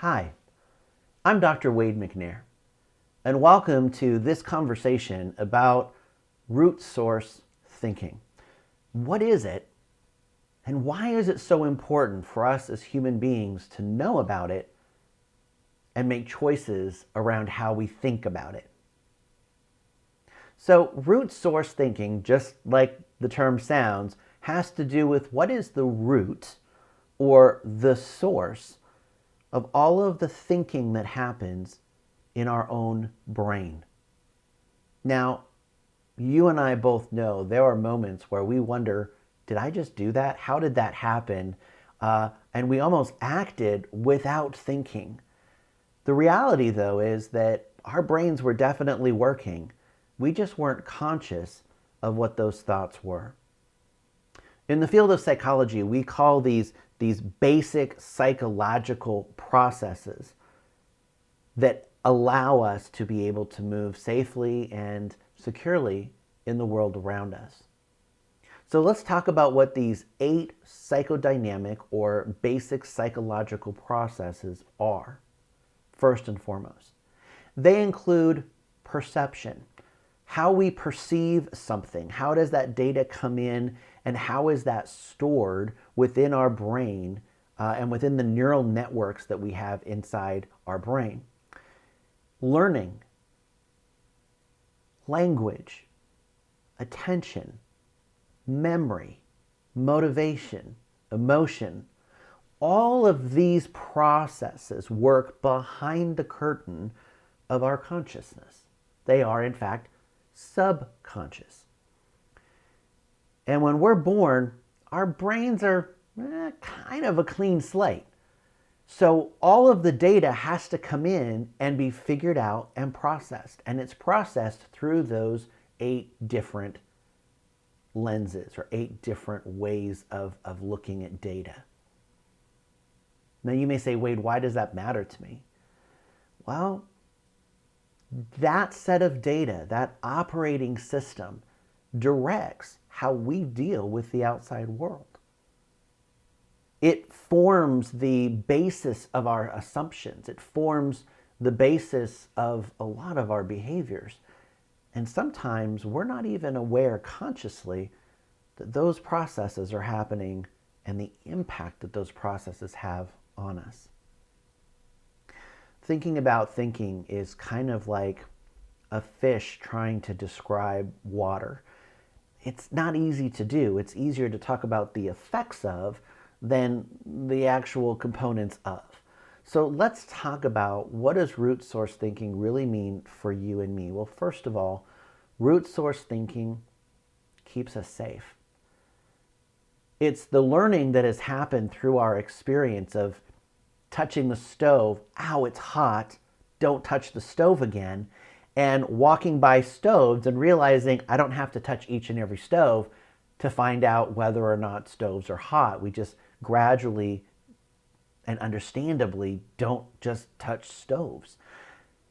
Hi, I'm Dr. Wade McNair, and welcome to this conversation about root source thinking. What is it, and why is it so important for us as human beings to know about it and make choices around how we think about it? So, root source thinking, just like the term sounds, has to do with what is the root or the source of all of the thinking that happens in our own brain. Now, you and I both know there are moments where we wonder, did I just do that? How did that happen? And we almost acted without thinking. The reality, though, is that our brains were definitely working. We just weren't conscious of what those thoughts were. In the field of psychology, we call these basic psychological processes that allow us to be able to move safely and securely in the world around us. So let's talk about what these 8 psychodynamic or basic psychological processes are. First and foremost, they include perception. How we perceive something. How does that data come in, and how is that stored within our brain and within the neural networks that we have inside our brain? Learning, language, attention, memory, motivation, emotion. All of these processes work behind the curtain of our consciousness. They are, in fact, subconscious. And when we're born, our brains are kind of a clean slate. So all of the data has to come in and be figured out and processed. And it's processed through those 8 different lenses or 8 different ways of looking at data. Now you may say, Wade, why does that matter to me? Well, that set of data, that operating system, directs how we deal with the outside world. It forms the basis of our assumptions. It forms the basis of a lot of our behaviors. And sometimes we're not even aware consciously that those processes are happening and the impact that those processes have on us. Thinking about thinking is kind of like a fish trying to describe water. It's not easy to do. It's easier to talk about the effects of than the actual components of. So let's talk about, what does root source thinking really mean for you and me? Well, first of all, root source thinking keeps us safe. It's the learning that has happened through our experience of touching the stove, ow, it's hot, don't touch the stove again, and walking by stoves and realizing I don't have to touch each and every stove to find out whether or not stoves are hot. We just gradually and understandably don't just touch stoves.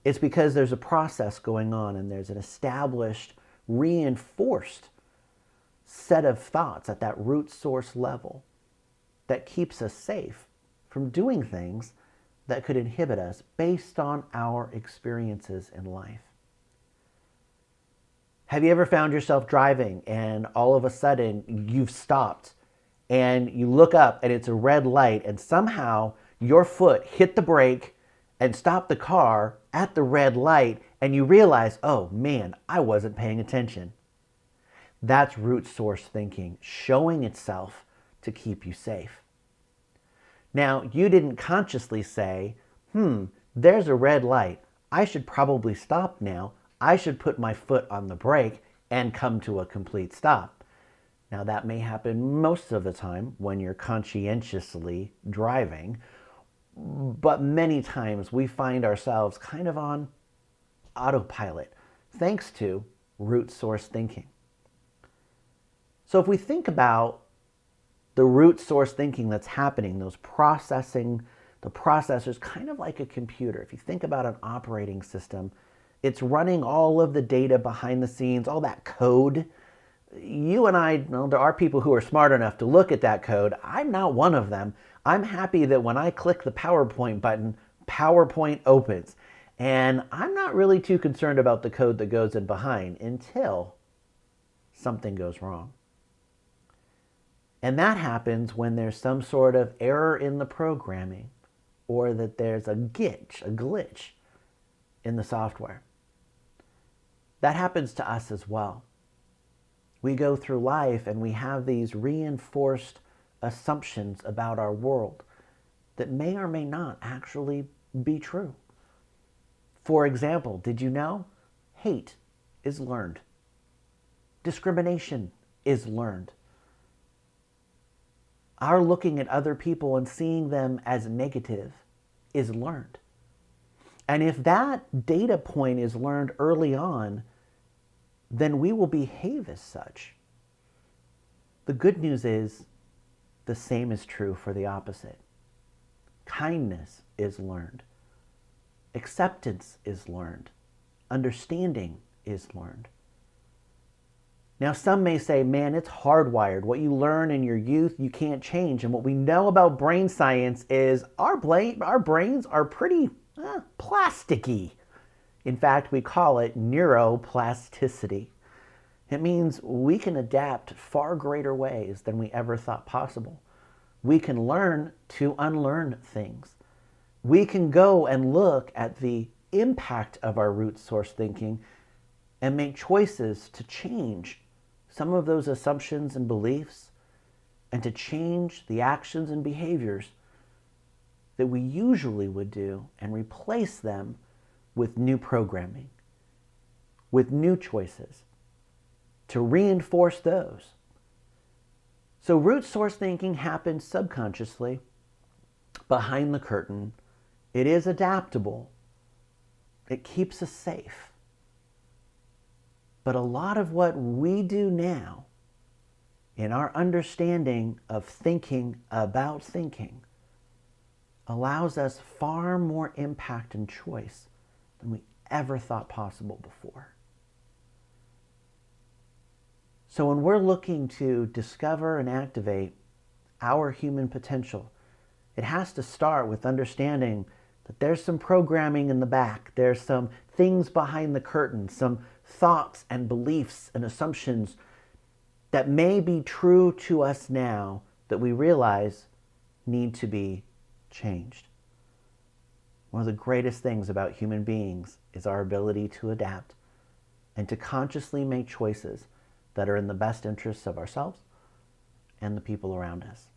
It's because there's a process going on and there's an established, reinforced set of thoughts at that root source level that keeps us safe from doing things that could inhibit us based on our experiences in life. Have you ever found yourself driving and all of a sudden you've stopped and you look up and it's a red light and somehow your foot hit the brake and stopped the car at the red light and you realize, oh man, I wasn't paying attention? That's root source thinking showing itself to keep you safe. Now, you didn't consciously say, there's a red light. I should probably stop now. I should put my foot on the brake and come to a complete stop. Now, that may happen most of the time when you're conscientiously driving, but many times we find ourselves kind of on autopilot, thanks to root source thinking. So if we think about the root source thinking that's happening, those processing, the processor's kind of like a computer. If you think about an operating system, it's running all of the data behind the scenes, all that code. You and I, well, there are people who are smart enough to look at that code. I'm not one of them. I'm happy that when I click the PowerPoint button, PowerPoint opens. And I'm not really too concerned about the code that goes in behind until something goes wrong. And that happens when there's some sort of error in the programming or that there's a glitch in the software. That happens to us as well. We go through life and we have these reinforced assumptions about our world that may or may not actually be true. For example, did you know hate is learned? Discrimination is learned. Our looking at other people and seeing them as negative is learned. And if that data point is learned early on, then we will behave as such. The good news is the same is true for the opposite. Kindness is learned. Acceptance is learned. Understanding is learned. Now, some may say, man, it's hardwired. What you learn in your youth, you can't change. And what we know about brain science is our brains are pretty plasticky. In fact, we call it neuroplasticity. It means we can adapt far greater ways than we ever thought possible. We can learn to unlearn things. We can go and look at the impact of our root source thinking and make choices to change some of those assumptions and beliefs and to change the actions and behaviors that we usually would do and replace them with new programming, with new choices to reinforce those. So root source thinking happens subconsciously, behind the curtain. It is adaptable. It keeps us safe. But a lot of what we do now in our understanding of thinking about thinking allows us far more impact and choice than we ever thought possible before. So when we're looking to discover and activate our human potential, it has to start with understanding that there's some programming in the back. There's some things behind the curtain, some thoughts and beliefs and assumptions that may be true to us now that we realize need to be changed. One of the greatest things about human beings is our ability to adapt and to consciously make choices that are in the best interests of ourselves and the people around us.